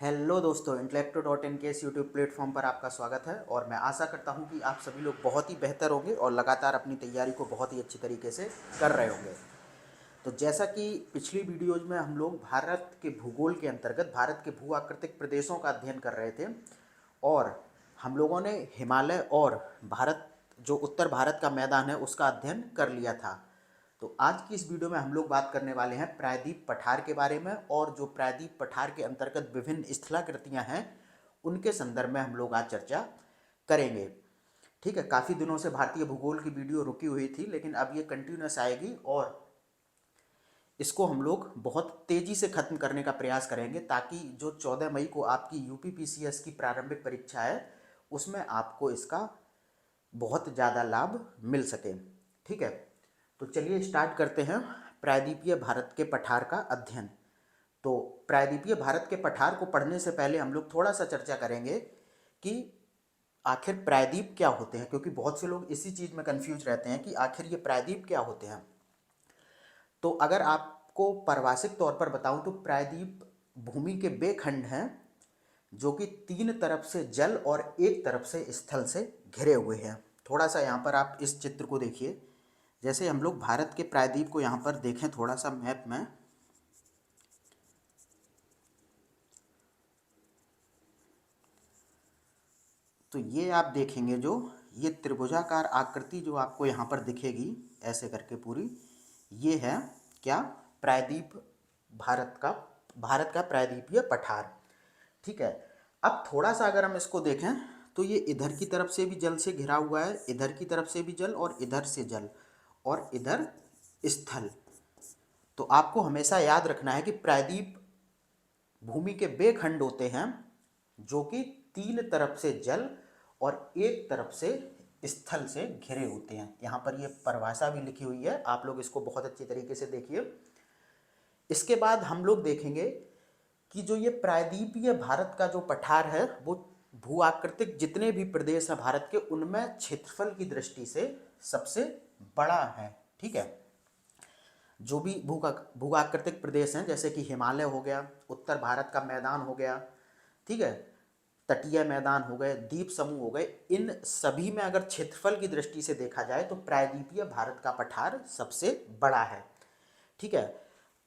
Hello दोस्तों, इंटेलेक्टो.इन के इस यूट्यूब प्लेटफॉर्म पर आपका स्वागत है। और मैं आशा करता हूं कि आप सभी लोग बहुत ही बेहतर होंगे और लगातार अपनी तैयारी को बहुत ही अच्छी तरीके से कर रहे होंगे। तो जैसा कि पिछली वीडियोज में हम लोग भारत के भूगोल के अंतर्गत भारत के भू आकृतिक प्रदेशों का अध्ययन कर रहे थे और हम लोगों ने हिमालय और भारत जो उत्तर भारत का मैदान है उसका अध्ययन कर लिया था। तो आज की इस वीडियो में हम लोग बात करने वाले हैं प्रायद्वीप पठार के बारे में, और जो प्रायद्वीप पठार के अंतर्गत विभिन्न स्थलाकृतियां हैं उनके संदर्भ में हम लोग आज चर्चा करेंगे। ठीक है, काफ़ी दिनों से भारतीय भूगोल की वीडियो रुकी हुई थी, लेकिन अब ये कंटिन्यूस आएगी और इसको हम लोग बहुत तेज़ी से ख़त्म करने का प्रयास करेंगे ताकि जो 14 मई को आपकी यूपीपीसीएस की प्रारंभिक परीक्षा है उसमें आपको इसका बहुत ज़्यादा लाभ मिल सके। ठीक है, तो चलिए स्टार्ट करते हैं प्रायद्वीपीय भारत के पठार का अध्ययन। तो प्रायद्वीपीय भारत के पठार को पढ़ने से पहले हम लोग थोड़ा सा चर्चा करेंगे कि आखिर प्रायद्वीप क्या होते हैं, क्योंकि बहुत से लोग इसी चीज़ में कंफ्यूज रहते हैं कि आखिर ये प्रायद्वीप क्या होते हैं। तो अगर आपको पारिभाषिक तौर पर बताऊं तो प्रायद्वीप भूमि के वे खंड हैं जो कि तीन तरफ से जल और एक तरफ से स्थल से घिरे हुए हैं। थोड़ा सा यहाँ पर आप इस चित्र को देखिए। जैसे हम लोग भारत के प्रायद्वीप को यहाँ पर देखें थोड़ा सा मैप में, तो ये आप देखेंगे जो ये त्रिभुजाकार आकृति जो आपको यहाँ पर दिखेगी ऐसे करके पूरी, ये है क्या, प्रायद्वीप भारत का प्रायद्वीपीय पठार। ठीक है, अब थोड़ा सा अगर हम इसको देखें तो ये इधर की तरफ से भी जल से घिरा हुआ है, इधर की तरफ से भी जल और इधर से जल और इधर स्थल। तो आपको हमेशा याद रखना है कि प्रायद्वीप भूमि के वे खंड होते हैं जो कि तीन तरफ से जल और एक तरफ से स्थल से घिरे होते हैं। यहाँ पर ये परिभाषा भी लिखी हुई है, आप लोग इसको बहुत अच्छी तरीके से देखिए। इसके बाद हम लोग देखेंगे कि जो ये प्रायद्वीपीय भारत का जो पठार है वो भू आकृतिक जितने भी प्रदेश हैं भारत के उनमें क्षेत्रफल की दृष्टि से सबसे बड़ा है। ठीक है, जो भी भू आकृतिक प्रदेश हैं जैसे कि हिमालय हो गया, उत्तर भारत का मैदान हो गया, ठीक है, तटीय मैदान हो गए, द्वीप समूह हो गए, इन सभी में अगर क्षेत्रफल की दृष्टि से देखा जाए तो प्रायद्वीपीय भारत का पठार सबसे बड़ा है। ठीक है,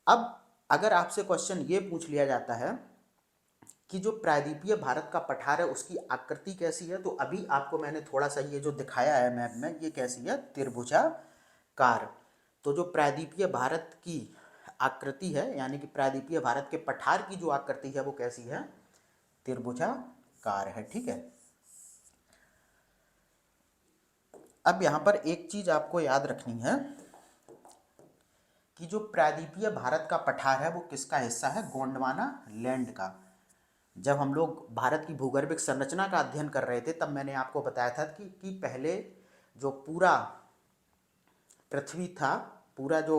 अब अगर आपसे क्वेश्चन ये पूछ लिया जाता है कि जो प्रायद्वीपीय भारत का पठार है उसकी आकृति कैसी है, तो अभी आपको मैंने थोड़ा सा ये जो दिखाया है मैप में, ये कैसी है, त्रिभुजाकार। तो जो प्रायद्वीपीय भारत की आकृति है यानी कि प्रायद्वीपीय भारत के पठार की जो आकृति है वो कैसी है, त्रिभुजाकार है। ठीक है, अब यहाँ पर एक चीज आपको याद रखनी है कि जो प्रायद्वीपीय भारत का पठार है वो किसका हिस्सा है, गोंडवाना लैंड का। जब हम लोग भारत की भूगर्भिक संरचना का अध्ययन कर रहे थे तब मैंने आपको बताया था कि पहले जो पूरा पृथ्वी था, पूरा जो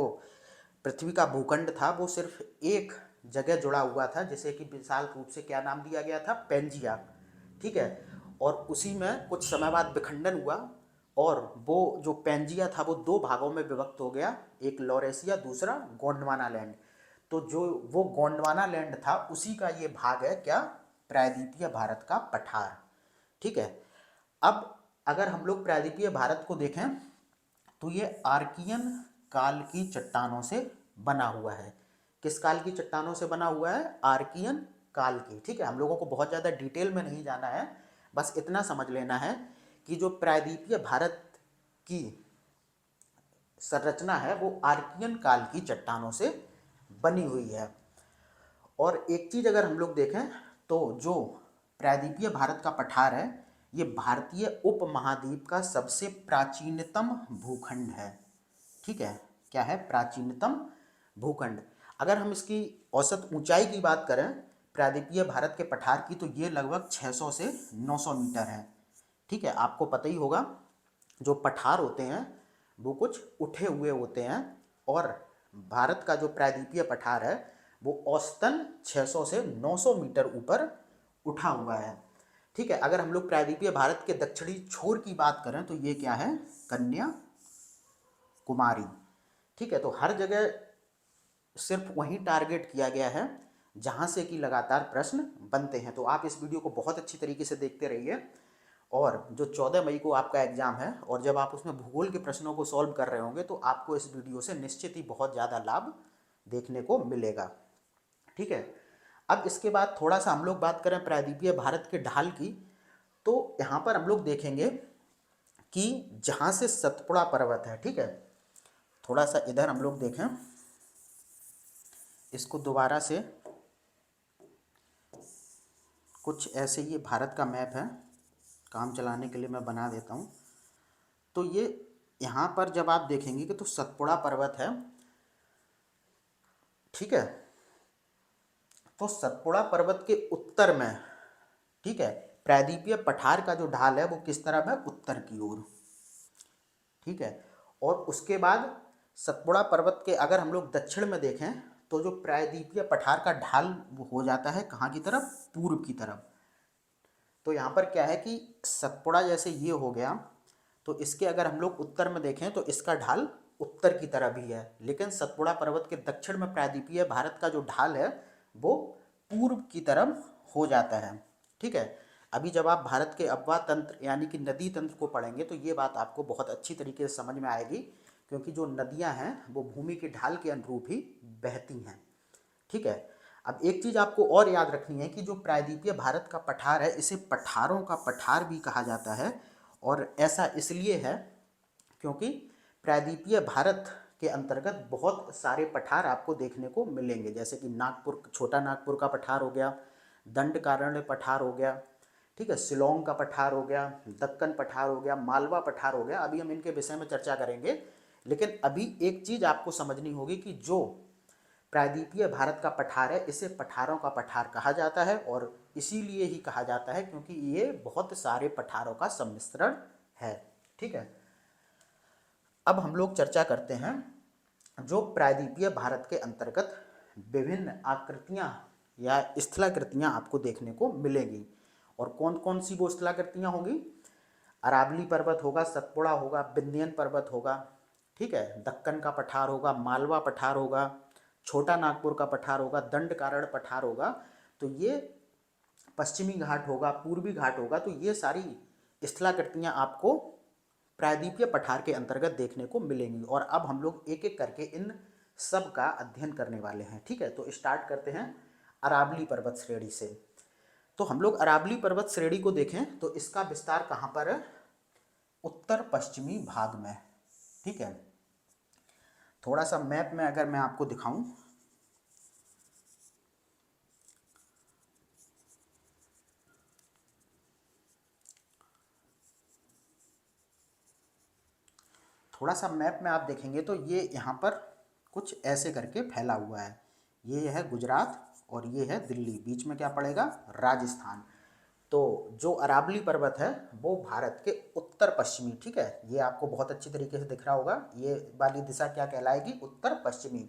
पृथ्वी का भूखंड था वो सिर्फ एक जगह जुड़ा हुआ था जिसे कि विशाल रूप से क्या नाम दिया गया था, पेंजिया। ठीक है, और उसी में कुछ समय बाद विखंडन हुआ और वो जो पेंजिया था वो दो भागों में विभक्त हो गया, एक लॉरेशिया, दूसरा गोंडवाना लैंड। तो जो वो गोंडवाना लैंड था उसी का ये भाग है क्या, प्रायद्वीपीय भारत का पठार। ठीक है, अब अगर हम लोग प्रायद्वीपीय भारत को देखें तो ये आर्कियन काल की चट्टानों से बना हुआ है। किस काल की चट्टानों से बना हुआ है, आर्कियन काल की। ठीक है, हम लोगों को बहुत ज़्यादा डिटेल में नहीं जाना है, बस इतना समझ लेना है कि जो प्रायद्वीपीय भारत की संरचना है वो आर्कियन काल की चट्टानों से बनी हुई है। और एक चीज़ अगर हम लोग देखें तो जो प्रायद्वीपीय भारत का पठार है ये भारतीय उपमहाद्वीप का सबसे प्राचीनतम भूखंड है। ठीक है, क्या है, प्राचीनतम भूखंड। अगर हम इसकी औसत ऊंचाई की बात करें प्रायद्वीपीय भारत के पठार की तो ये लगभग 600 से 900 मीटर है। ठीक है, आपको पता ही होगा जो पठार होते हैं वो कुछ उठे हुए होते हैं और भारत का जो प्रायद्वीपीय पठार है वो औसतन 600 से 900 मीटर ऊपर उठा हुआ है। ठीक है, अगर हम लोग प्रायद्वीपीय भारत के दक्षिणी छोर की बात करें तो ये क्या है, कन्याकुमारी। ठीक है, तो हर जगह सिर्फ वहीं टारगेट किया गया है जहाँ से कि लगातार प्रश्न बनते हैं। तो आप इस वीडियो को बहुत अच्छी तरीके से देखते रहिए। और जो 14 मई को आपका एग्ज़ाम है और जब आप उसमें भूगोल के प्रश्नों को सॉल्व कर रहे होंगे तो आपको इस वीडियो से निश्चित ही बहुत ज़्यादा लाभ देखने को मिलेगा। ठीक है। अब इसके बाद थोड़ा सा हम लोग बात करें प्रायद्वीपीय भारत के ढाल की, तो यहाँ पर हम लोग देखेंगे कि जहाँ से सतपुड़ा पर्वत है, ठीक है, थोड़ा सा इधर हम लोग देखें, इसको दोबारा से कुछ ऐसे ये भारत का मैप है, काम चलाने के लिए मैं बना देता हूँ। तो ये यहाँ पर जब आप देखेंगे कि तो सतपुड़ा पर्वत है, ठीक है, तो सतपुड़ा पर्वत के उत्तर में, ठीक है, प्रायद्वीपीय पठार का जो ढाल है वो किस तरफ है, उत्तर की ओर, ठीक है। और उसके बाद सतपुड़ा पर्वत के अगर हम लोग दक्षिण में देखें तो जो प्रायद्वीपीय पठार का ढाल वो हो जाता है कहाँ की तरफ, पूर्व की तरफ। तो यहाँ पर क्या है कि सतपुड़ा जैसे ये हो गया, तो इसके अगर हम लोग उत्तर में देखें तो इसका ढाल उत्तर की तरफ ही है, लेकिन सतपुड़ा पर्वत के दक्षिण में प्रायद्वीपीय भारत का जो ढाल है वो पूर्व की तरफ हो जाता है, ठीक है। अभी जब आप भारत के अववाह तंत्र यानी कि नदी तंत्र को पढ़ेंगे तो ये बात आपको बहुत अच्छी तरीके से समझ में आएगी, क्योंकि जो नदियाँ हैं वो भूमि के ढाल के अनुरूप ही बहती हैं, ठीक है। अब एक चीज़ आपको और याद रखनी है कि जो प्रायद्वीपीय भारत का पठार है इसे पठारों का पठार भी कहा जाता है, और ऐसा इसलिए है क्योंकि प्रायद्वीपीय भारत के अंतर्गत बहुत सारे पठार आपको देखने को मिलेंगे, जैसे कि नागपुर, छोटा नागपुर का पठार हो गया, दंडकारण्य पठार हो गया, ठीक है, शिलोंग का पठार हो गया, दक्कन पठार हो गया, मालवा पठार हो गया। अभी हम इनके विषय में चर्चा करेंगे, लेकिन अभी एक चीज़ आपको समझनी होगी कि जो प्रायद्वीपीय भारत का पठार है इसे पठारों का पठार कहा जाता है, और इसीलिए ही कहा जाता है क्योंकि ये बहुत सारे पठारों का सम्मिश्रण है, ठीक है। अब हम लोग चर्चा करते हैं जो प्रायद्वीपीय भारत के अंतर्गत विभिन्न आकृतियाँ या स्थलाकृतियाँ आपको देखने को मिलेंगी, और कौन कौन सी वो स्थलाकृतियाँ होंगी, अरावली पर्वत होगा, सतपुड़ा होगा, विंध्यन पर्वत होगा, ठीक है, दक्कन का पठार होगा, मालवा पठार होगा, छोटा नागपुर का पठार होगा, दंडकारण्य पठार होगा, तो ये पश्चिमी घाट होगा, पूर्वी घाट होगा। तो ये सारी स्थलाकृतियाँ आपको प्रायद्वीपीय पठार के अंतर्गत देखने को मिलेंगी, और अब हम लोग एक एक करके इन सब का अध्ययन करने वाले हैं, ठीक है। तो स्टार्ट करते हैं अरावली पर्वत श्रेणी से। तो हम लोग अरावली पर्वत श्रेणी को देखें तो इसका विस्तार कहाँ पर है, उत्तर पश्चिमी भाग में, ठीक है। थोड़ा सा मैप में अगर मैं आपको दिखाऊं, थोड़ा सा मैप में आप देखेंगे तो ये यहाँ पर कुछ ऐसे करके फैला हुआ है, ये है गुजरात और ये है दिल्ली, बीच में क्या पड़ेगा, राजस्थान। तो जो अरावली पर्वत है वो भारत के उत्तर पश्चिमी, ठीक है, ये आपको बहुत अच्छी तरीके से दिख रहा होगा, ये वाली दिशा क्या कहलाएगी, उत्तर पश्चिमी।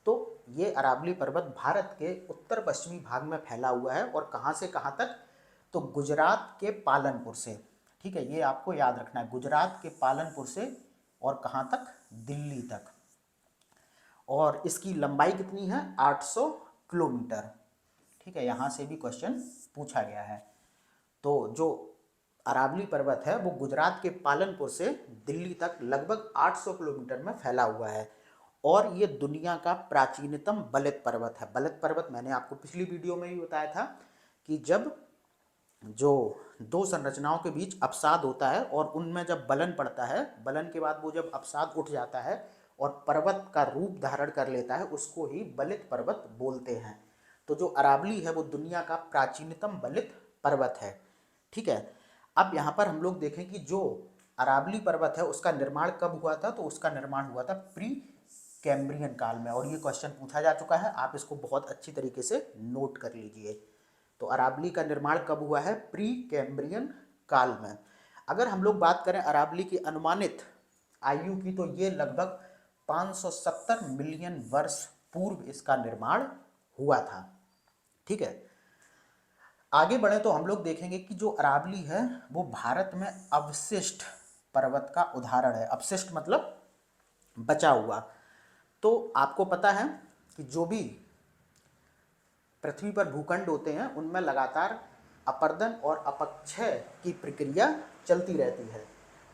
तो ये अरावली पर्वत भारत के उत्तर पश्चिमी भाग में फैला हुआ है, और कहाँ से कहाँ तक, तो गुजरात के पालनपुर से, ठीक है, ये आपको याद रखना है, गुजरात के पालनपुर से और कहाँ तक, दिल्ली तक। और इसकी लंबाई कितनी है, 800 किलोमीटर, ठीक है, यहाँ से भी क्वेश्चन पूछा गया है। तो जो अरावली पर्वत है वो गुजरात के पालनपुर से दिल्ली तक लगभग 800 किलोमीटर में फैला हुआ है, और ये दुनिया का प्राचीनतम बलित पर्वत है। बलित पर्वत मैंने आपको पिछली वीडियो में भी बताया था कि जब जो दो संरचनाओं के बीच अपसाद होता है और उनमें जब बलन पड़ता है, बलन के बाद वो जब अपसाद उठ जाता है और पर्वत का रूप धारण कर लेता है, उसको ही बलित पर्वत बोलते हैं। तो जो अरावली है वो दुनिया का प्राचीनतम बलित पर्वत है, ठीक है। अब यहाँ पर हम लोग देखें कि जो अरावली पर्वत है उसका निर्माण कब हुआ था, तो उसका निर्माण हुआ था प्री कैम्ब्रियन काल में, और ये क्वेश्चन पूछा जा चुका है, आप इसको बहुत अच्छी तरीके से नोट कर लीजिए। तो अरावली का निर्माण कब हुआ है, प्री कैम्ब्रियन काल में। अगर हम लोग बात करें अरावली की अनुमानित आयु की, तो ये लगभग 570 मिलियन वर्ष पूर्व इसका निर्माण हुआ था, ठीक है। आगे बढ़े तो हम लोग देखेंगे कि जो अरावली है वो भारत में अवशिष्ट पर्वत का उदाहरण है। अवशिष्ट मतलब बचा हुआ। तो आपको पता है कि जो भी पृथ्वी पर भूखंड होते हैं उनमें लगातार अपर्दन और अपक्षय की प्रक्रिया चलती रहती है।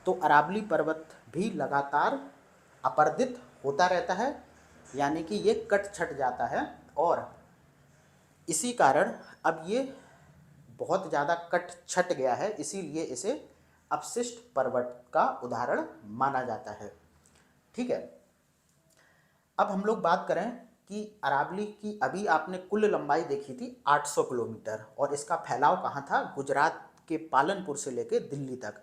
तो अरावली पर्वत भी लगातार अपर्दित होता रहता है, यानी कि ये कट छट जाता है, और इसी कारण अब ये बहुत ज़्यादा कट छट गया है, इसीलिए इसे अपशिष्ट पर्वत का उदाहरण माना जाता है। ठीक है, अब हम लोग बात करें कि अरावली की अभी आपने कुल लंबाई देखी थी 800 किलोमीटर, और इसका फैलाव कहाँ था? गुजरात के पालनपुर से लेके दिल्ली तक,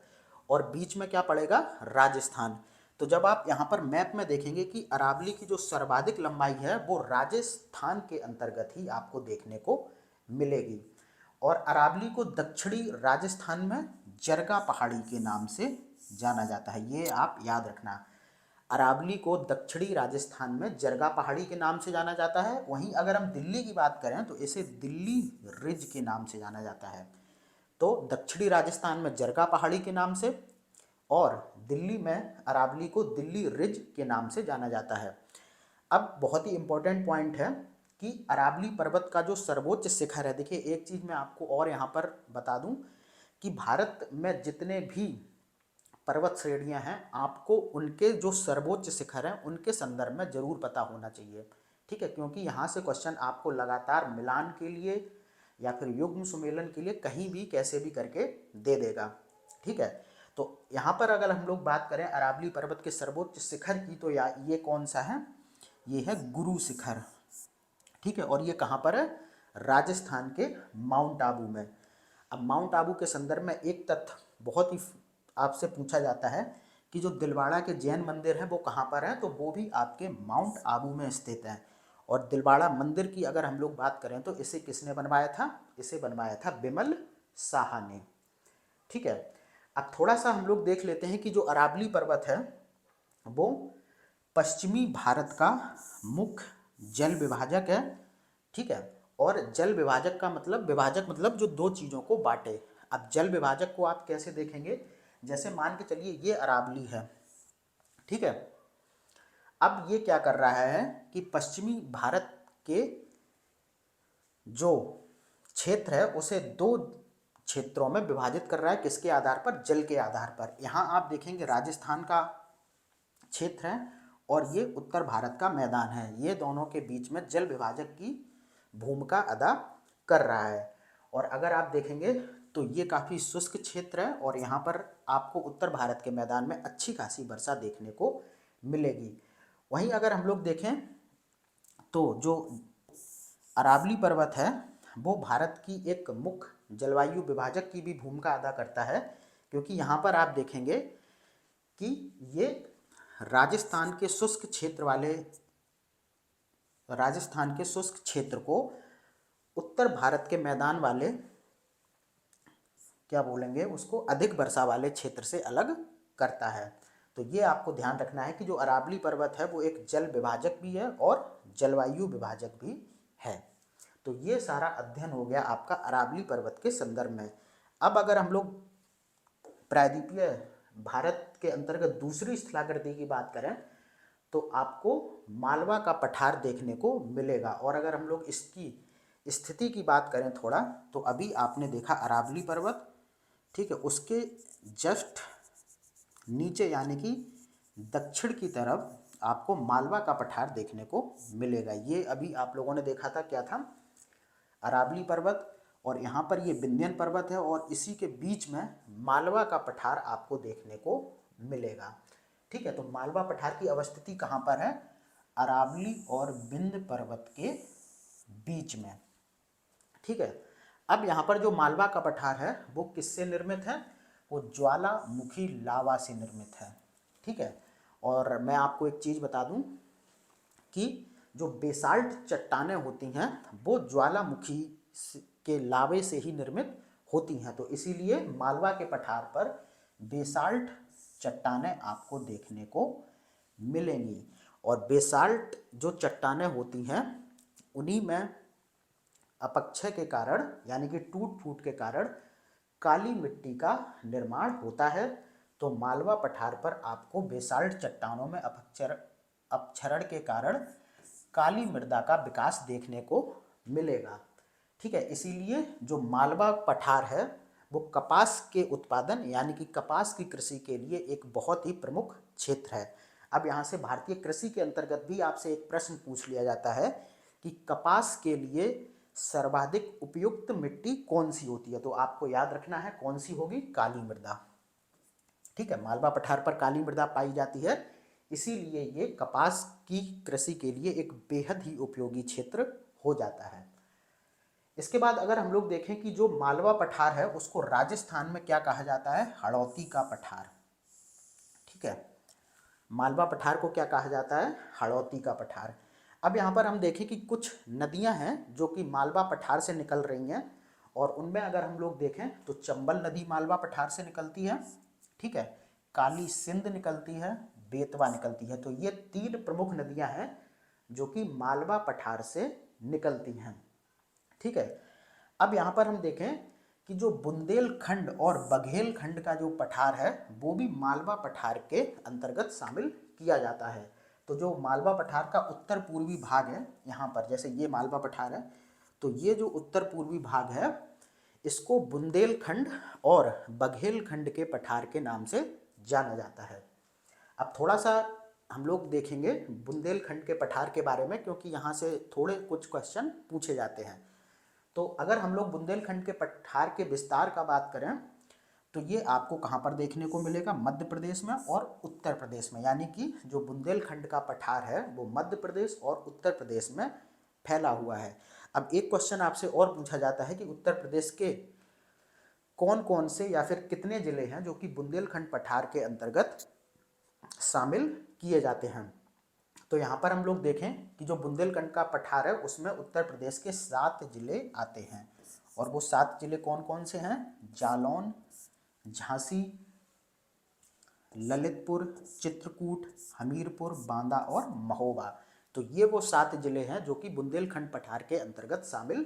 और बीच में क्या पड़ेगा? राजस्थान। तो जब आप यहाँ पर मैप में देखेंगे कि अरावली की जो सर्वाधिक लंबाई है वो राजस्थान के अंतर्गत ही आपको देखने को मिलेगी, और अरावली को दक्षिणी राजस्थान में जरगा पहाड़ी के नाम से जाना जाता है। ये आप याद रखना, अरावली को दक्षिणी राजस्थान में जरगा पहाड़ी के नाम से जाना जाता है। वहीं अगर हम दिल्ली की बात करें तो इसे दिल्ली रिज के नाम से जाना जाता है। तो दक्षिणी राजस्थान में जरगा पहाड़ी के नाम से, और दिल्ली में अरावली को दिल्ली रिज के नाम से जाना जाता है। अब बहुत ही इम्पोर्टेंट पॉइंट है कि अरावली पर्वत का जो सर्वोच्च शिखर है, देखिए एक चीज़ मैं आपको और यहाँ पर बता दूँ कि भारत में जितने भी पर्वत श्रेणियाँ हैं, आपको उनके जो सर्वोच्च शिखर हैं उनके संदर्भ में जरूर पता होना चाहिए। ठीक है, क्योंकि यहाँ से क्वेश्चन आपको लगातार मिलान के लिए या फिर युग्म सुमेलन के लिए कहीं भी कैसे भी करके दे देगा। ठीक है, तो यहाँ पर अगर हम लोग बात करें अरावली पर्वत के सर्वोच्च शिखर की, तो ये कौन सा है? ये है गुरु शिखर। ठीक है, और ये कहाँ पर है? राजस्थान के माउंट आबू में। अब माउंट आबू के संदर्भ में एक तथ्य बहुत ही आपसे पूछा जाता है कि जो दिलवाड़ा के जैन मंदिर हैं वो कहाँ पर हैं, तो वो भी आपके माउंट आबू में स्थित हैं। और दिलवाड़ा मंदिर की अगर हम लोग बात करें तो इसे किसने बनवाया था? इसे बनवाया था बिमल साहा ने। ठीक है, अब थोड़ा सा हम लोग देख लेते हैं कि जो अरावली पर्वत है वो पश्चिमी भारत का मुख्य जल विभाजक है। ठीक है, और जल विभाजक का मतलब, विभाजक मतलब जो दो चीज़ों को बांटे। अब जल विभाजक को आप कैसे देखेंगे? जैसे मान के चलिए ये अरावली है, ठीक है, अब ये क्या कर रहा है कि पश्चिमी भारत के जो क्षेत्र है उसे दो क्षेत्रों में विभाजित कर रहा है। किसके आधार पर? जल के आधार पर। यहाँ आप देखेंगे राजस्थान का क्षेत्र है और ये उत्तर भारत का मैदान है, ये दोनों के बीच में जल विभाजक की भूमिका अदा कर रहा है। और अगर आप देखेंगे तो ये काफ़ी शुष्क क्षेत्र है, और यहाँ पर आपको उत्तर भारत के मैदान में अच्छी खासी वर्षा देखने को मिलेगी। वहीं अगर हम लोग देखें तो जो अरावली पर्वत है वो भारत की एक मुख्य जलवायु विभाजक की भी भूमिका अदा करता है, क्योंकि यहाँ पर आप देखेंगे कि ये राजस्थान के शुष्क क्षेत्र को उत्तर भारत के मैदान वाले, क्या बोलेंगे उसको, अधिक वर्षा वाले क्षेत्र से अलग करता है। तो ये आपको ध्यान रखना है कि जो अरावली पर्वत है वो एक जल विभाजक भी है और जलवायु विभाजक भी है। तो ये सारा अध्ययन हो गया आपका अरावली पर्वत के संदर्भ में। अब अगर हम लोग प्रायद्वीपीय भारत के अंतर्गत दूसरी स्थलाकृति की बात करें तो आपको मालवा का पठार देखने को मिलेगा। और अगर हम लोग इसकी स्थिति की बात करें थोड़ा, तो अभी आपने देखा अरावली पर्वत, ठीक है, उसके जस्ट नीचे यानी कि दक्षिण की तरफ आपको मालवा का पठार देखने को मिलेगा। ये अभी आप लोगों ने देखा था, क्या था? अरावली पर्वत, और यहाँ पर ये विंध्यन पर्वत है, और इसी के बीच में मालवा का पठार आपको देखने को मिलेगा। ठीक है, तो मालवा पठार की अवस्थिति कहाँ पर है? अरावली और विंध्य पर्वत के बीच में। ठीक है, अब यहाँ पर जो मालवा का पठार है वो किससे निर्मित है? वो ज्वालामुखी लावा से निर्मित है। ठीक है, और मैं आपको एक चीज़ बता दूं कि जो बेसाल्ट चट्टानें होती हैं वो ज्वालामुखी के लावे से ही निर्मित होती हैं, तो इसीलिए मालवा के पठार पर बेसाल्ट चट्टानें आपको देखने को मिलेंगी। और बेसाल्ट जो चट्टानें होती हैं उन्हीं में अपक्षय के कारण यानी कि टूट फूट के कारण काली मिट्टी का निर्माण होता है। तो मालवा पठार पर आपको बेसाल्ट चट्टानों में अपक्षरण के कारण काली मृदा का विकास देखने को मिलेगा। ठीक है। इसीलिए जो मालवा पठार है वो कपास के उत्पादन यानी कि कपास की कृषि के लिए एक बहुत ही प्रमुख क्षेत्र है। अब यहाँ से भारतीय कृषि के अंतर्गत भी आपसे एक प्रश्न पूछ लिया जाता है कि कपास के लिए सर्वाधिक उपयुक्त मिट्टी कौन सी होती है, तो आपको याद रखना है कौन सी होगी, काली मृदा। ठीक है, मालवा पठार पर काली मृदा पाई जाती है, इसीलिए ये कपास की कृषि के लिए एक बेहद ही उपयोगी क्षेत्र हो जाता है। इसके बाद अगर हम लोग देखें कि जो मालवा पठार है उसको राजस्थान में क्या कहा जाता है, हड़ौती का पठार। ठीक है, मालवा पठार को क्या कहा जाता है, हड़ौती का पठार। अब यहाँ पर हम देखें कि कुछ नदियाँ हैं जो कि मालवा पठार से निकल रही हैं, और उनमें अगर हम लोग देखें तो चंबल नदी मालवा पठार से निकलती है। ठीक है, काली सिंध निकलती है, बेतवा निकलती है। तो ये 3 प्रमुख नदियाँ हैं जो कि मालवा पठार से निकलती हैं। ठीक है, अब यहाँ पर हम देखें कि जो बुंदेलखंड और बघेलखंड का जो पठार है वो भी मालवा पठार के अंतर्गत शामिल किया जाता है। तो जो मालवा पठार का उत्तर पूर्वी भाग है, यहाँ पर जैसे ये मालवा पठार है, तो ये जो उत्तर पूर्वी भाग है इसको बुंदेलखंड और बघेलखंड के पठार के नाम से जाना जाता है। अब थोड़ा सा हम लोग देखेंगे बुंदेलखंड के पठार के बारे में, क्योंकि यहाँ से थोड़े कुछ क्वेश्चन पूछे जाते हैं। तो अगर हम लोग बुंदेलखंड के पठार के विस्तार का बात करें तो ये आपको कहाँ पर देखने को मिलेगा, मध्य प्रदेश में और उत्तर प्रदेश में। यानी कि जो बुंदेलखंड का पठार है वो मध्य प्रदेश और उत्तर प्रदेश में फैला हुआ है। अब एक क्वेश्चन आपसे और पूछा जाता है कि उत्तर प्रदेश के कौन कौन से या फिर कितने जिले हैं जो कि बुंदेलखंड पठार के अंतर्गत शामिल किए जाते हैं। तो यहाँ पर हम लोग देखें कि जो बुंदेलखंड का पठार है उसमें उत्तर प्रदेश के 7 जिले आते हैं, और वो 7 जिले कौन कौन से हैं, जालौन, झांसी, ललितपुर, चित्रकूट, हमीरपुर, बांदा और महोबा। तो ये वो 7 जिले हैं जो कि बुंदेलखंड पठार के अंतर्गत शामिल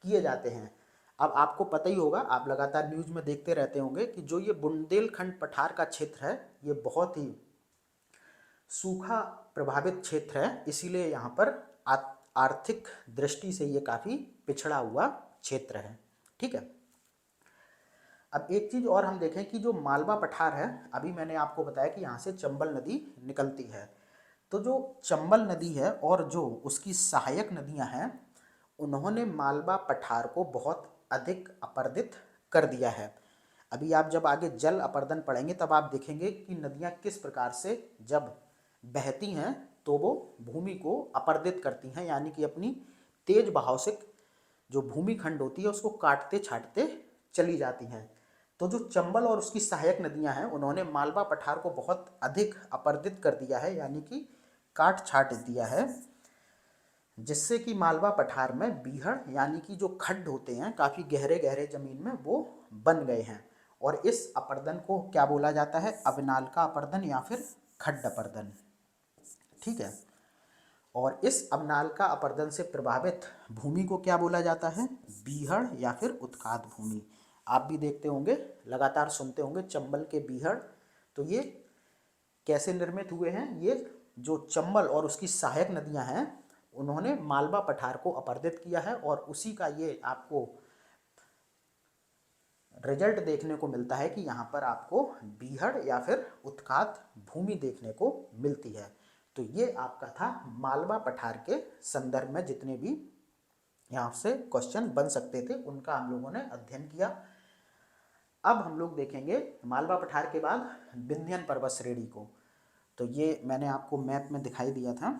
किए जाते हैं। अब आपको पता ही होगा, आप लगातार न्यूज़ में देखते रहते होंगे कि जो ये बुंदेलखंड पठार का क्षेत्र है ये बहुत ही सूखा प्रभावित क्षेत्र है, इसीलिए यहाँ पर आर्थिक दृष्टि से ये काफ़ी पिछड़ा हुआ क्षेत्र है। ठीक है, अब एक चीज़ और हम देखें कि जो मालवा पठार है, अभी मैंने आपको बताया कि यहाँ से चंबल नदी निकलती है। तो जो चंबल नदी है और जो उसकी सहायक नदियाँ हैं उन्होंने मालवा पठार को बहुत अधिक अपर्दित कर दिया है। अभी आप जब आगे जल अपर्दन पढ़ेंगे तब आप देखेंगे कि नदियाँ किस प्रकार से जब बहती हैं तो वो भूमि को अपर्दित करती हैं, यानी कि अपनी तेज बहाव से जो भूमि खंड होती है उसको काटते छाटते चली जाती हैं। तो जो चंबल और उसकी सहायक नदियां हैं उन्होंने मालवा पठार को बहुत अधिक अपर्दित कर दिया है, यानी कि काट छाट दिया है, जिससे कि मालवा पठार में बीहड़ यानी कि जो खड्ड होते हैं काफ़ी गहरे गहरे ज़मीन में वो बन गए हैं। और इस अपर्दन को क्या बोला जाता है, अवनाल का अपर्दन या फिर खड्ड अपर्दन। ठीक है, और इस अवनाल का अपर्दन से प्रभावित भूमि को क्या बोला जाता है, बीहड़ या फिर उत्खात भूमि। आप भी देखते होंगे, लगातार सुनते होंगे चंबल के बीहड़। तो ये कैसे निर्मित हुए हैं, ये जो चंबल और उसकी सहायक नदियां हैं उन्होंने मालवा पठार को अपर्दित किया है, और उसी का ये आपको रिजल्ट देखने को मिलता है कि यहाँ पर आपको बीहड़ या फिर उत्खात भूमि देखने को मिलती है। तो ये आपका था मालवा पठार के संदर्भ में जितने भी यहाँ से क्वेश्चन बन सकते थे उनका हम लोगों ने अध्ययन किया। अब हम लोग देखेंगे मालवा पठार के बाद विंध्यन पर्वत श्रेणी को। तो ये मैंने आपको मैप में दिखाई दिया था।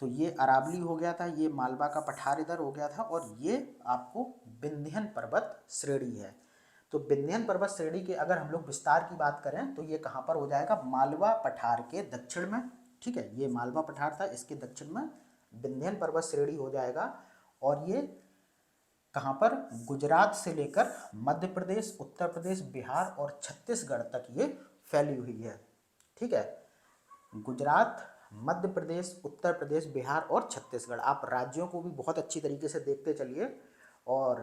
तो ये अरावली हो गया था, ये मालवा का पठार इधर हो गया था, और ये आपको विंध्यन पर्वत श्रेणी है। तो विंध्यन पर्वत श्रेणी के अगर हम लोग विस्तार की बात करें तो ये कहाँ पर हो जाएगा, मालवा पठार के दक्षिण में। ठीक है, ये मालवा पठार था, इसके दक्षिण में विंध्यन पर्वत श्रेणी हो जाएगा। और ये कहाँ पर, गुजरात से लेकर मध्य प्रदेश, उत्तर प्रदेश, बिहार और छत्तीसगढ़ तक ये फैली हुई है। ठीक है, गुजरात, मध्य प्रदेश, उत्तर प्रदेश, बिहार और छत्तीसगढ़, आप राज्यों को भी बहुत अच्छी तरीके से देखते चलिए। और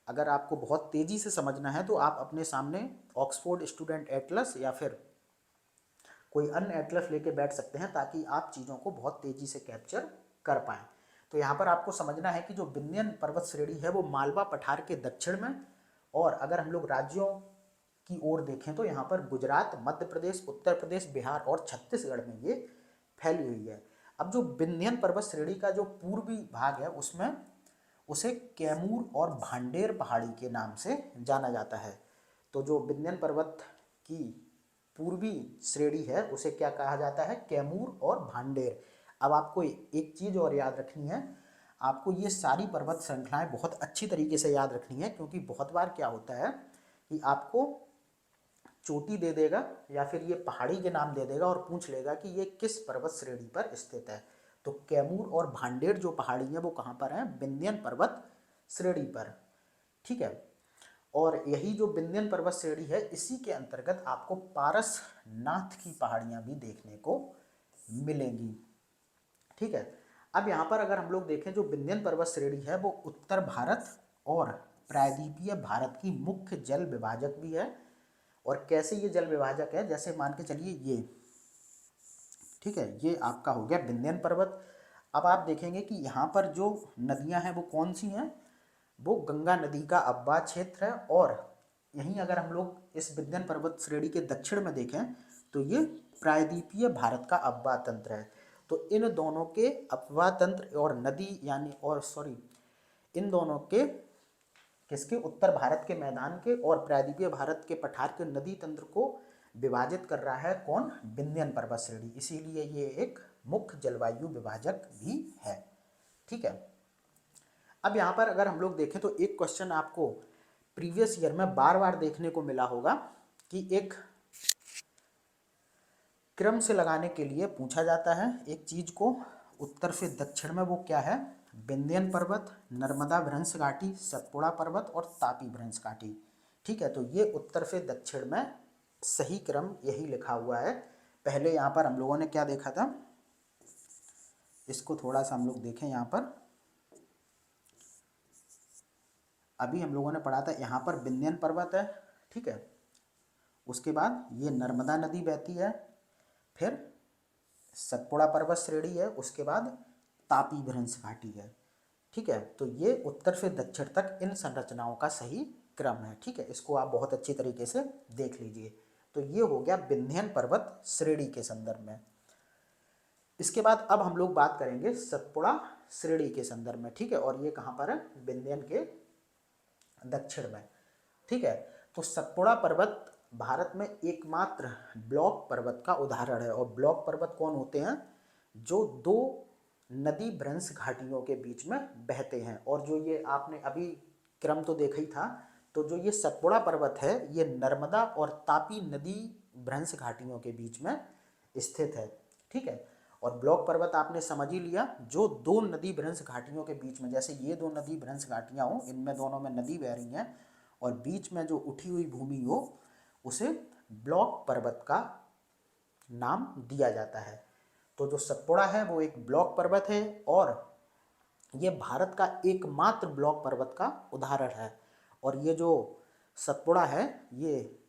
अगर आपको बहुत तेज़ी से समझना है तो आप अपने सामने ऑक्सफोर्ड स्टूडेंट एटलस या फिर कोई अन्य एटलस लेके बैठ सकते हैं ताकि आप चीज़ों को बहुत तेज़ी से कैप्चर कर पाएँ। तो यहाँ पर आपको समझना है कि जो विंध्यन पर्वत श्रेणी है वो मालवा पठार के दक्षिण में, और अगर हम लोग राज्यों की ओर देखें तो यहाँ पर गुजरात, मध्य प्रदेश, उत्तर प्रदेश, बिहार और छत्तीसगढ़ में ये फैली हुई है। अब जो विंध्यन पर्वत श्रेणी का जो पूर्वी भाग है उसमें उसे कैमूर और भांडेर पहाड़ी के नाम से जाना जाता है। तो जो विंध्यन पर्वत की पूर्वी श्रेणी है उसे क्या कहा जाता है? कैमूर और भांडेर। अब आपको एक चीज़ और याद रखनी है, आपको ये सारी पर्वत श्रृंखलाएं बहुत अच्छी तरीके से याद रखनी है, क्योंकि बहुत बार क्या होता है कि आपको चोटी दे देगा या फिर ये पहाड़ी के नाम दे देगा और पूछ लेगा कि ये किस पर्वत श्रेणी पर स्थित है। तो कैमूर और भांडेर जो पहाड़ी है वो कहाँ पर है? विंध्यन पर्वत श्रेणी पर। ठीक है, और यही जो विंध्यन पर्वत श्रेणी है इसी के अंतर्गत आपको पारसनाथ की पहाड़ियाँ भी देखने को मिलेंगी। ठीक है, अब यहाँ पर अगर हम लोग देखें जो विंध्यन पर्वत श्रेणी है वो उत्तर भारत और प्रायद्वीपीय भारत की मुख्य जल विभाजक भी है। और कैसे ये जल विभाजक है? जैसे मान के चलिए ये, ठीक है, ये आपका हो गया विंध्यन पर्वत। अब आप देखेंगे कि यहाँ पर जो नदियाँ हैं वो कौन सी हैं? वो गंगा नदी का अववाह क्षेत्र है। और यहीं अगर हम लोग इस विंध्यन पर्वत श्रेणी के दक्षिण में देखें तो ये प्रायद्वीपीय भारत का अववाह तंत्र है। तो इन दोनों के अववाह तंत्र और नदी यानी इन दोनों के किसके? उत्तर भारत के मैदान के और प्रायद्वीपीय भारत के पठार के नदी तंत्र को विभाजित कर रहा है कौन? विंध्यन पर्वत श्रेणी। इसीलिए ये एक मुख्य जलवायु विभाजक भी है। ठीक है, अब यहाँ पर अगर हम लोग देखें तो एक क्वेश्चन आपको प्रीवियस ईयर में बार बार देखने को मिला होगा कि एक क्रम से लगाने के लिए पूछा जाता है एक चीज को, उत्तर से दक्षिण में वो क्या है? विंध्यन पर्वत, नर्मदा भ्रंश घाटी, सतपुड़ा पर्वत और तापी भ्रंश घाटी। ठीक है, तो ये उत्तर से दक्षिण में सही क्रम यही लिखा हुआ है। पहले यहाँ पर हम लोगों ने क्या देखा था, इसको थोड़ा सा हम लोग देखें। यहाँ पर अभी हम लोगों ने पढ़ा था, यहाँ पर विंध्यन पर्वत है, ठीक है, उसके बाद ये नर्मदा नदी बहती है, फिर सतपुड़ा पर्वत श्रेणी है, उसके बाद तापी भ्रंश घाटी है। ठीक है, तो ये उत्तर से दक्षिण तक इन संरचनाओं का सही क्रम है। ठीक है, इसको आप बहुत अच्छी तरीके से देख लीजिए। तो ये हो गया विंध्यन पर्वत श्रेणी के संदर्भ में। इसके बाद अब हम लोग बात करेंगे सतपुड़ा श्रेणी के संदर्भ में। ठीक है, और ये कहाँ पर है? विंध्यन के दक्षिण में। ठीक है, तो सतपुड़ा पर्वत भारत में एकमात्र ब्लॉक पर्वत का उदाहरण है। और ब्लॉक पर्वत कौन होते हैं? जो दो नदी भ्रंश घाटियों के बीच में बहते हैं। और जो ये आपने अभी क्रम तो देखा ही था, तो जो ये सतपुड़ा पर्वत है ये नर्मदा और तापी नदी भ्रंश घाटियों के बीच में स्थित है। ठीक है, और ब्लॉक पर्वत आपने समझ ही लिया, जो दो नदी भ्रंश घाटियों के बीच में, जैसे ये दो नदी भ्रंश घाटियाँ हों, इनमें दोनों में नदी बह रही हैं और बीच में जो उठी हुई भूमि हो उसे ब्लॉक पर्वत का नाम दिया जाता है। तो जो सतपुड़ा है वो एक ब्लॉक पर्वत है और ये भारत का एकमात्र ब्लॉक पर्वत का उदाहरण है। और ये जो सतपुड़ा है ये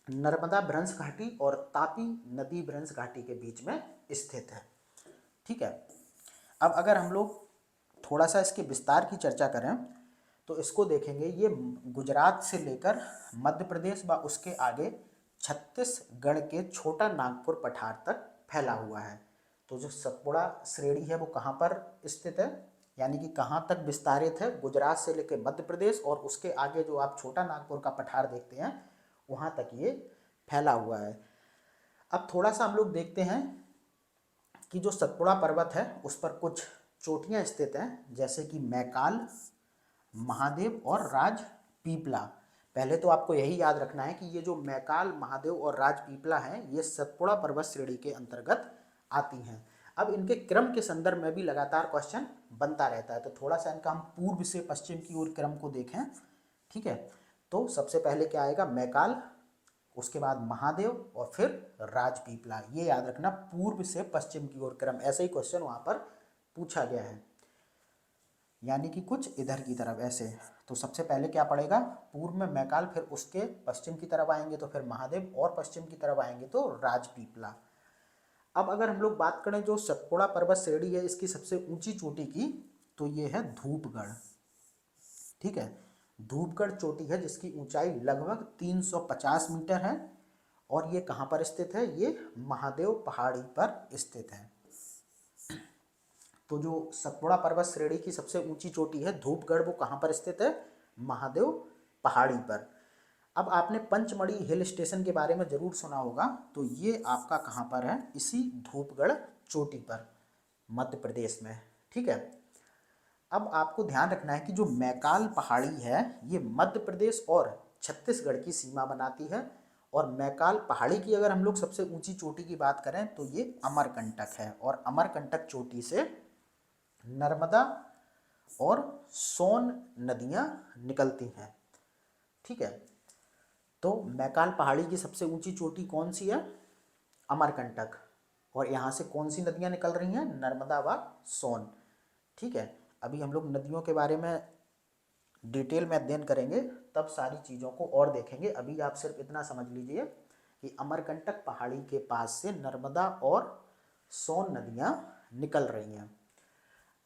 नर्मदा भ्रंश घाटी और तापी नदी भ्रंश घाटी के बीच में स्थित है। ठीक है, अब अगर हम लोग थोड़ा सा इसके विस्तार की चर्चा करें तो इसको देखेंगे, ये गुजरात से लेकर मध्य प्रदेश व उसके आगे छत्तीसगढ़ के छोटा नागपुर पठार तक फैला हुआ है। तो जो सतपुड़ा श्रेणी है वो कहाँ पर स्थित है, यानी कि कहाँ तक विस्तारित है? गुजरात से लेकर मध्य प्रदेश और उसके आगे जो आप छोटा नागपुर का पठार देखते हैं वहाँ तक ये फैला हुआ है। अब थोड़ा सा हम लोग देखते हैं कि जो सतपुड़ा पर्वत है उस पर कुछ चोटियाँ स्थित हैं, जैसे कि मैकाल, महादेव और राजपीपला। पहले तो आपको यही याद रखना है कि ये जो मैकाल, महादेव और राजपीपला हैं ये सतपुड़ा पर्वत श्रेणी के अंतर्गत आती हैं। अब इनके क्रम के संदर्भ में भी लगातार क्वेश्चन बनता रहता है, तो थोड़ा सा इनका हम पूर्व से पश्चिम की ओर क्रम को देखें। ठीक है, तो सबसे पहले क्या आएगा? मैकाल, उसके बाद महादेव और फिर राजपीपला। ये याद रखना, पूर्व से पश्चिम की ओर क्रम। ऐसे ही क्वेश्चन वहाँ पर पूछा गया है। यानी कि कुछ इधर की तरफ ऐसे। तो सबसे पहले क्या पड़ेगा, पूर्व में मैकाल, फिर उसके पश्चिम की तरफ आएंगे तो फिर महादेव, और पश्चिम की तरफ आएंगे तो राजपीपला। अब अगर हम लोग बात करें जो सतपुड़ा पर्वत श्रेणी है इसकी सबसे ऊंची चोटी की, तो ये है धूपगढ़। ठीक है, धूपगढ़ चोटी है जिसकी ऊंचाई लगभग 350 मीटर है, और ये कहाँ पर स्थित है, ये महादेव पहाड़ी पर स्थित है। तो जो सतपुड़ा पर्वत श्रेणी की सबसे ऊंची चोटी है धूपगढ़, वो कहाँ पर स्थित है, महादेव पहाड़ी पर। अब आपने पंचमढ़ी हिल स्टेशन के बारे में जरूर सुना होगा, तो ये आपका कहाँ पर है, इसी धूपगढ़ चोटी पर, मध्य प्रदेश में। ठीक है, अब आपको ध्यान रखना है कि जो मैकाल पहाड़ी है ये मध्य प्रदेश और छत्तीसगढ़ की सीमा बनाती है, और मैकाल पहाड़ी की अगर हम लोग सबसे ऊंची चोटी की बात करें तो ये अमरकंटक है, और अमरकंटक चोटी से नर्मदा और सोन नदियां निकलती हैं। ठीक है, तो मैकाल पहाड़ी की सबसे ऊंची चोटी कौन सी है, अमरकंटक, और यहाँ से कौन सी नदियाँ निकल रही हैं, नर्मदा व सोन। ठीक है, अभी हम लोग नदियों के बारे में डिटेल में अध्ययन करेंगे, तब सारी चीज़ों को और देखेंगे। अभी आप सिर्फ इतना समझ लीजिए कि अमरकंटक पहाड़ी के पास से नर्मदा और सोन नदियाँ निकल रही हैं।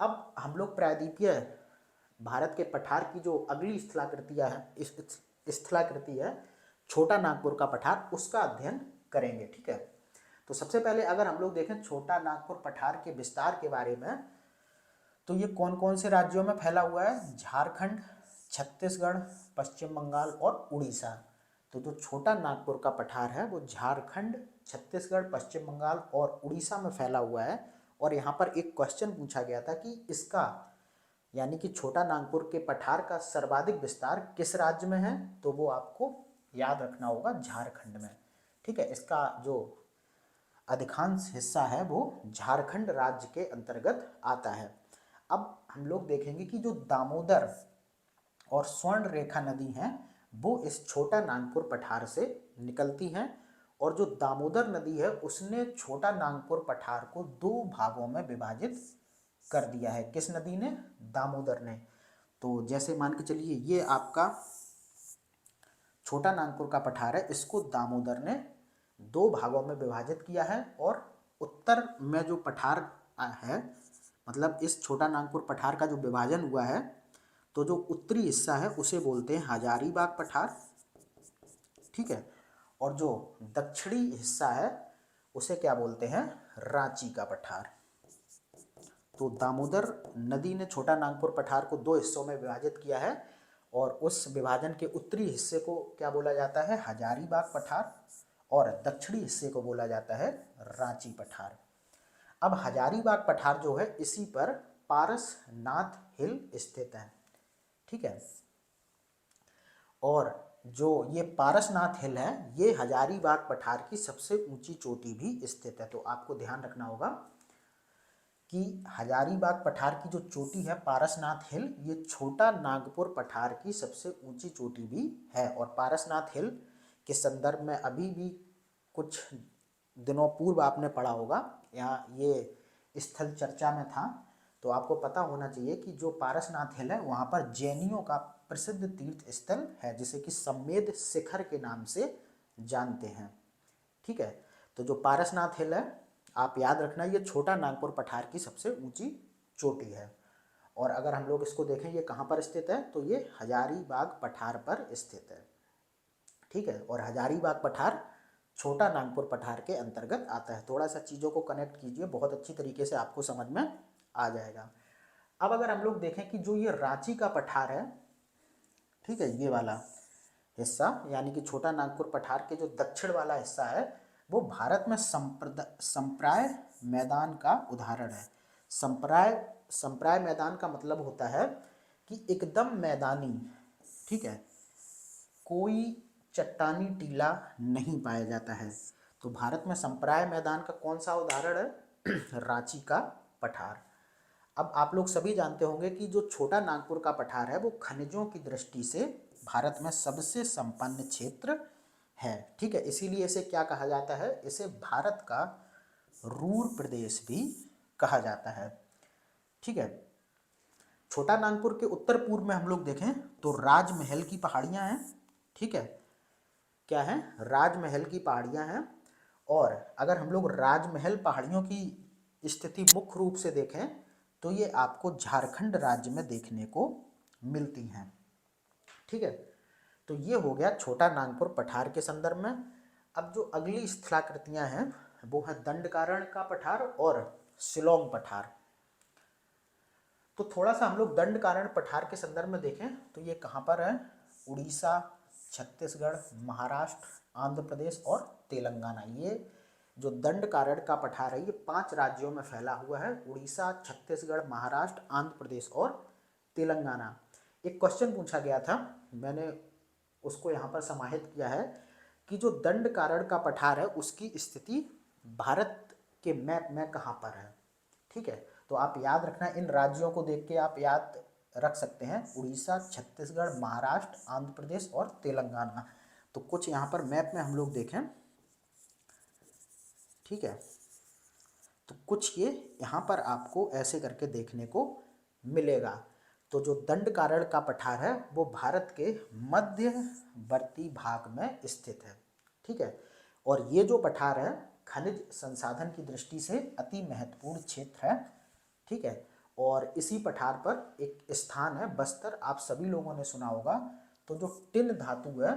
अब हम लोग प्रायद्वीपीय भारत के पठार की जो अगली स्थलाकृतियाँ है, इस स्थलाकृति है छोटा नागपुर का पठार, उसका अध्ययन करेंगे। ठीक है, तो सबसे पहले अगर हम लोग देखें छोटा नागपुर पठार के विस्तार के बारे में, तो ये कौन कौन से राज्यों में फैला हुआ है, झारखंड, छत्तीसगढ़, पश्चिम बंगाल और उड़ीसा। तो जो छोटा नागपुर का पठार है वो झारखंड, छत्तीसगढ़, पश्चिम बंगाल और उड़ीसा में फैला हुआ है। और यहाँ पर एक क्वेश्चन पूछा गया था कि इसका यानी कि छोटा नागपुर के पठार का सर्वाधिक विस्तार किस राज्य में है, तो वो आपको याद रखना होगा, झारखंड में। ठीक है, इसका जो अधिकांश हिस्सा है वो झारखंड राज्य के अंतर्गत आता है। अब हम लोग देखेंगे कि जो दामोदर और स्वर्ण रेखा नदी हैं वो इस छोटा नागपुर पठार से निकलती हैं, और जो दामोदर नदी है उसने छोटा नागपुर पठार को दो भागों में विभाजित कर दिया है। किस नदी ने, दामोदर ने। तो जैसे मान के चलिए ये आपका छोटा नागपुर का पठार है, इसको दामोदर ने दो भागों में विभाजित किया है, और उत्तर में जो पठार है, मतलब इस छोटा नागपुर पठार का जो विभाजन हुआ है, तो जो उत्तरी हिस्सा है उसे बोलते हैं हजारीबाग पठार। ठीक है, और जो दक्षिणी हिस्सा है उसे क्या बोलते हैं, रांची का पठार। तो दामोदर नदी ने छोटा नागपुर पठार को दो हिस्सों में विभाजित किया है, और उस विभाजन के उत्तरी हिस्से को क्या बोला जाता है, हजारीबाग पठार, और दक्षिणी हिस्से को बोला जाता है रांची पठार। अब हजारीबाग पठार जो है इसी पर पारसनाथ हिल स्थित है। ठीक है, और जो ये पारसनाथ हिल है ये हजारीबाग पठार की सबसे ऊंची चोटी भी स्थित है। तो आपको ध्यान रखना होगा कि हजारीबाग पठार की जो चोटी है पारसनाथ हिल, ये छोटा नागपुर पठार की सबसे ऊंची चोटी भी है। और पारसनाथ हिल के संदर्भ में अभी भी कुछ दिनों पूर्व आपने पढ़ा होगा, यहाँ ये स्थल चर्चा में था, तो आपको पता होना चाहिए कि जो पारसनाथ हिल है वहाँ पर जैनियों का प्रसिद्ध तीर्थ स्थल है, जिसे कि सम्मेद शिखर के नाम से जानते हैं। ठीक है, तो जो पारसनाथ हिल है आप याद रखना, ये छोटा नागपुर पठार की सबसे ऊंची चोटी है। और अगर हम लोग इसको देखें ये कहाँ पर स्थित है, तो ये हजारीबाग पठार पर स्थित है। ठीक है, और हजारीबाग पठार छोटा नागपुर पठार के अंतर्गत आता है। थोड़ा सा चीज़ों को कनेक्ट कीजिए, बहुत अच्छी तरीके से आपको समझ में आ जाएगा। अब अगर हम लोग देखें कि जो ये रांची का पठार है, ठीक है, ये वाला हिस्सा यानी कि छोटा नागपुर पठार के जो दक्षिण वाला हिस्सा है वो भारत में संप्राय मैदान का उदाहरण है। संप्राय मैदान का मतलब होता है कि एकदम मैदानी, ठीक है, कोई चट्टानी टीला नहीं पाया जाता है। तो भारत में संप्राय मैदान का कौन सा उदाहरण है, रांची का पठार। अब आप लोग सभी जानते होंगे कि जो छोटा नागपुर का पठार है वो खनिजों की दृष्टि से भारत में सबसे संपन्न क्षेत्र है। ठीक है, इसीलिए इसे क्या कहा जाता है, इसे भारत का रूर प्रदेश भी कहा जाता है। ठीक है, छोटा नागपुर के उत्तर पूर्व में हम लोग देखें तो राजमहल की पहाड़ियाँ हैं, ठीक है, क्या है, राजमहल की पहाड़ियाँ हैं। और अगर हम लोग राजमहल पहाड़ियों की स्थिति मुख्य रूप से देखें तो ये आपको झारखंड राज्य में देखने को मिलती हैं, ठीक है। तो ये हो गया छोटा नागपुर पठार के संदर्भ में। अब जो अगली स्थलाकृतियां हैं वो है दंडकारण्य का पठार और शिलोंग पठार। तो थोड़ा सा हम लोग दंडकारण्य पठार के संदर्भ में देखें तो ये कहाँ पर है, उड़ीसा, छत्तीसगढ़, महाराष्ट्र, आंध्र प्रदेश और तेलंगाना। ये जो दंडकारण्य का पठार है ये 5 राज्यों में फैला हुआ है, उड़ीसा, छत्तीसगढ़, महाराष्ट्र, आंध्र प्रदेश और तेलंगाना। एक क्वेश्चन पूछा गया था, मैंने उसको यहाँ पर समाहित किया है कि जो दंडकारण्य का पठार है उसकी स्थिति भारत के मैप में कहाँ पर है, ठीक है। तो आप याद रखना, इन राज्यों को देख के आप याद रख सकते हैं, उड़ीसा, छत्तीसगढ़, महाराष्ट्र, आंध्र प्रदेश और तेलंगाना। तो कुछ यहाँ पर मैप में हम लोग देखें, ठीक है, तो कुछ ये यहाँ पर आपको ऐसे करके देखने को मिलेगा। तो जो दंडकारण्य का पठार है वो भारत के मध्यवर्ती भाग में स्थित है, ठीक है। और ये जो पठार है खनिज संसाधन की दृष्टि से अति महत्वपूर्ण क्षेत्र है, ठीक है। और इसी पठार पर एक स्थान है बस्तर, आप सभी लोगों ने सुना होगा। तो जो टिन धातु है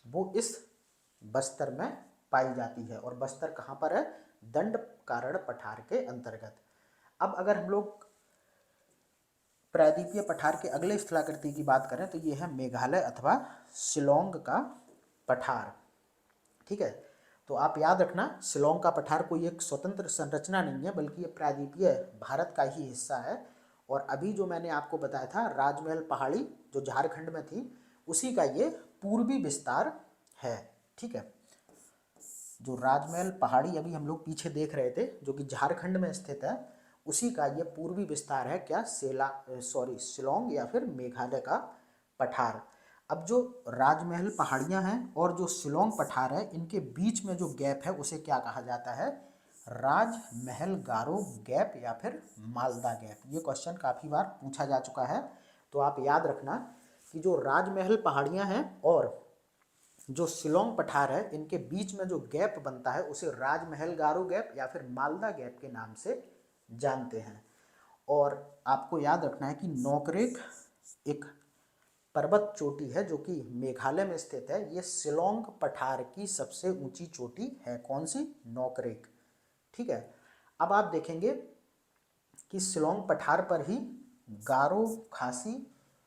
वो इस बस्तर में पाई जाती है, और बस्तर कहाँ पर है, दंडकारण्य पठार के अंतर्गत। अब अगर हम लोग प्रायद्वीपीय पठार के अगले स्थलाकृति की बात करें तो ये है मेघालय अथवा शिलोंग का पठार, ठीक है। तो आप याद रखना, शिलोंग का पठार कोई एक स्वतंत्र संरचना नहीं है बल्कि ये प्रायद्वीपीय भारत का ही हिस्सा है। और अभी जो मैंने आपको बताया था राजमहल पहाड़ी जो झारखंड में थी उसी का ये पूर्वी विस्तार है, ठीक है। जो राजमहल पहाड़ी अभी हम लोग पीछे देख रहे थे जो कि झारखंड में स्थित है, उसी का ये पूर्वी विस्तार है, क्या, शिलोंग या फिर मेघालय का पठार। अब जो राजमहल पहाड़ियाँ हैं और जो शिलोंग पठार है इनके बीच में जो गैप है उसे क्या कहा जाता है, राजमहल गारो गैप या फिर मालदा गैप। ये क्वेश्चन काफ़ी बार पूछा जा चुका है। तो आप याद रखना कि जो राजमहल पहाड़ियाँ हैं और जो शिलोंग पठार है इनके बीच में जो गैप बनता है उसे राजमहल गारो गैप या फिर मालदा गैप के नाम से जानते हैं। और आपको याद रखना है कि नोकरेक एक पर्वत चोटी है जो कि मेघालय में स्थित है। ये शिलोंग पठार की सबसे ऊंची चोटी है, कौन सी, नोकरेक, ठीक है। अब आप देखेंगे कि शिलोंग पठार पर ही गारो खासी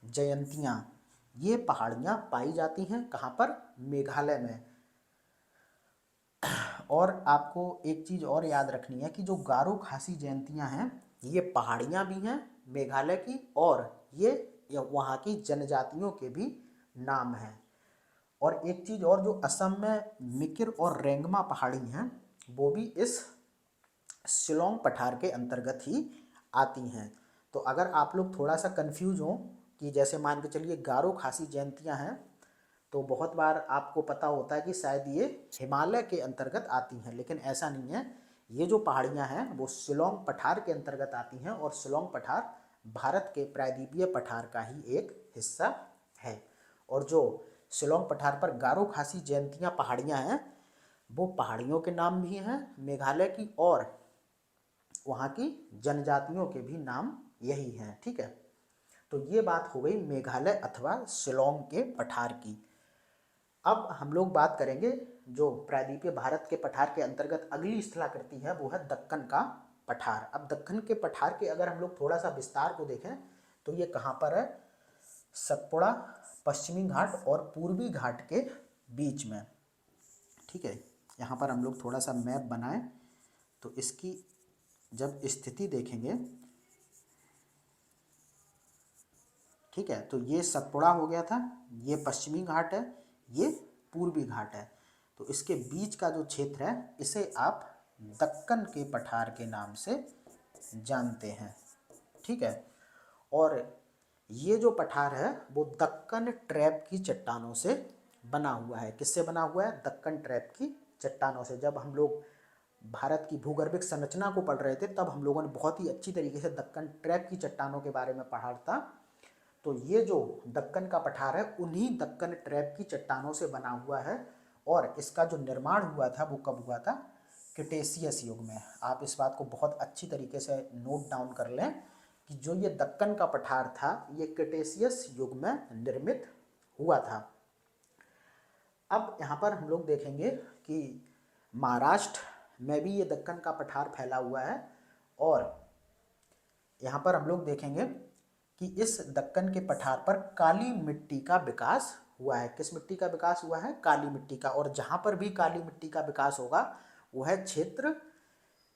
जयंतियाँ ये पहाड़ियाँ पाई जाती हैं, कहाँ पर, मेघालय में। और आपको एक चीज़ और याद रखनी है कि जो गारो खासी जयंतियाँ हैं ये पहाड़ियाँ भी हैं मेघालय की, और ये वहाँ की जनजातियों के भी नाम हैं। और एक चीज़ और, जो असम में मिकिर और रेंगमा पहाड़ी हैं वो भी इस शिलोंग पठार के अंतर्गत ही आती हैं। तो अगर आप लोग थोड़ा सा कंफ्यूज हों कि जैसे मान के चलिए गारो खासी जयंतियाँ हैं, तो बहुत बार आपको पता होता है कि शायद ये हिमालय के अंतर्गत आती हैं, लेकिन ऐसा नहीं है। ये जो पहाड़ियाँ हैं वो शिलोंग पठार के अंतर्गत आती हैं, और शिलोंग पठार भारत के प्रायद्वीपीय पठार का ही एक हिस्सा है। और जो शिलोंग पठार पर गारो खासी जयंतियाँ पहाड़ियाँ हैं वो पहाड़ियों के नाम भी हैं मेघालय की, और वहाँ की जनजातियों के भी नाम यही हैं, ठीक है। तो ये बात हो गई मेघालय अथवा शिलोंग के पठार की। अब हम लोग बात करेंगे जो प्रायद्वीपीय भारत के पठार के अंतर्गत अगली स्थलाकृति है वो है दक्कन का पठार। अब दक्कन के पठार के अगर हम लोग थोड़ा सा विस्तार को देखें तो ये कहाँ पर है, सतपुड़ा, पश्चिमी घाट और पूर्वी घाट के बीच में, ठीक है। यहाँ पर हम लोग थोड़ा सा मैप बनाएं तो इसकी जब स्थिति देखेंगे, ठीक है, तो ये सतपुड़ा हो गया था, ये पश्चिमी घाट है, ये पूर्वी घाट है। तो इसके बीच का जो क्षेत्र है इसे आप दक्कन के पठार के नाम से जानते हैं, ठीक है। और ये जो पठार है वो दक्कन ट्रैप की चट्टानों से बना हुआ है। किससे बना हुआ है, दक्कन ट्रैप की चट्टानों से। जब हम लोग भारत की भूगर्भिक संरचना को पढ़ रहे थे तब हम लोगों ने बहुत ही अच्छी तरीके से दक्कन ट्रैप की चट्टानों के बारे में पढ़ा था। तो ये जो दक्कन का पठार है उन्हीं दक्कन ट्रैप की चट्टानों से बना हुआ है और इसका जो निर्माण हुआ था वो कब हुआ था? क्रिटेशियस युग में। आप इस बात को बहुत अच्छी तरीके से नोट डाउन कर लें कि जो ये दक्कन का पठार था ये क्रिटेशियस युग में निर्मित हुआ था। अब यहाँ पर हम लोग देखेंगे कि महाराष्ट्र में भी ये दक्कन का पठार फैला हुआ है और यहाँ पर हम लोग देखेंगे कि इस दक्कन के पठार पर काली मिट्टी का विकास हुआ है। किस मिट्टी का विकास हुआ है? काली मिट्टी का। और जहाँ पर भी काली मिट्टी का विकास होगा वह क्षेत्र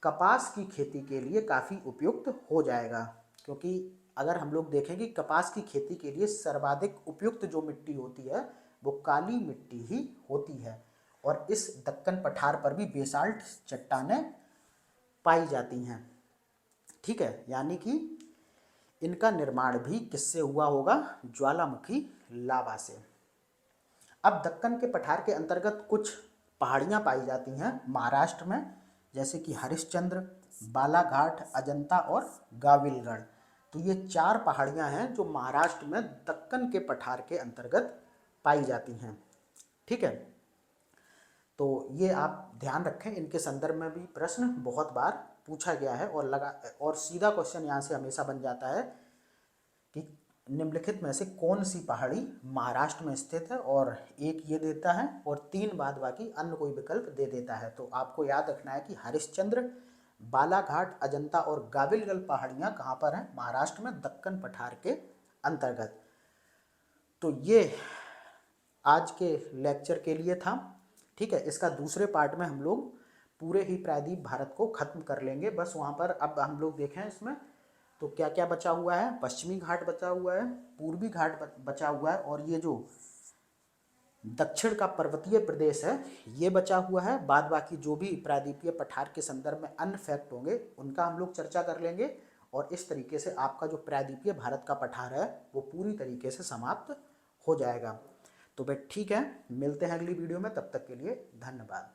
कपास की खेती के लिए काफ़ी उपयुक्त हो जाएगा, क्योंकि अगर हम लोग देखें कि कपास की खेती के लिए सर्वाधिक उपयुक्त जो मिट्टी होती है वो काली मिट्टी ही होती है। और इस दक्कन पठार पर भी बेसाल्ट चट्टानें पाई जाती हैं। ठीक है, यानी कि इनका निर्माण भी किससे हुआ होगा? ज्वालामुखी लावा से। अब दक्कन के पठार के अंतर्गत कुछ पहाड़ियाँ पाई जाती हैं महाराष्ट्र में, जैसे कि हरिश्चंद्र, बालाघाट, अजंता और गाविलगढ़। तो ये 4 पहाड़ियाँ हैं जो महाराष्ट्र में दक्कन के पठार के अंतर्गत पाई जाती हैं। ठीक है, तो ये आप ध्यान रखें, इनके संदर्भ में भी प्रश्न बहुत बार पूछा गया है और सीधा क्वेश्चन यहाँ से हमेशा बन जाता है कि निम्नलिखित में से कौन सी पहाड़ी महाराष्ट्र में स्थित है, और एक ये देता है और 3 बाद बाकी अन्य कोई विकल्प दे देता है। तो आपको याद रखना है कि हरिश्चंद्र, बालाघाट, अजंता और गाविलगढ़ पहाड़ियाँ कहाँ पर हैं? महाराष्ट्र में दक्कन पठार के अंतर्गत। तो ये आज के लेक्चर के लिए था। ठीक है, इसका दूसरे पार्ट में हम लोग पूरे ही प्रायद्वीप भारत को खत्म कर लेंगे। बस वहाँ पर अब हम लोग देखें इसमें तो क्या क्या बचा हुआ है। पश्चिमी घाट बचा हुआ है, पूर्वी घाट बचा हुआ है, और ये जो दक्षिण का पर्वतीय प्रदेश है ये बचा हुआ है। बाद बाकी जो भी प्रायद्वीपीय पठार के संदर्भ में अन्य फैक्ट होंगे उनका हम लोग चर्चा कर लेंगे, और इस तरीके से आपका जो प्रायद्वीपीय भारत का पठार है वो पूरी तरीके से समाप्त हो जाएगा। तो भाई ठीक है, मिलते हैं अगली वीडियो में, तब तक के लिए धन्यवाद।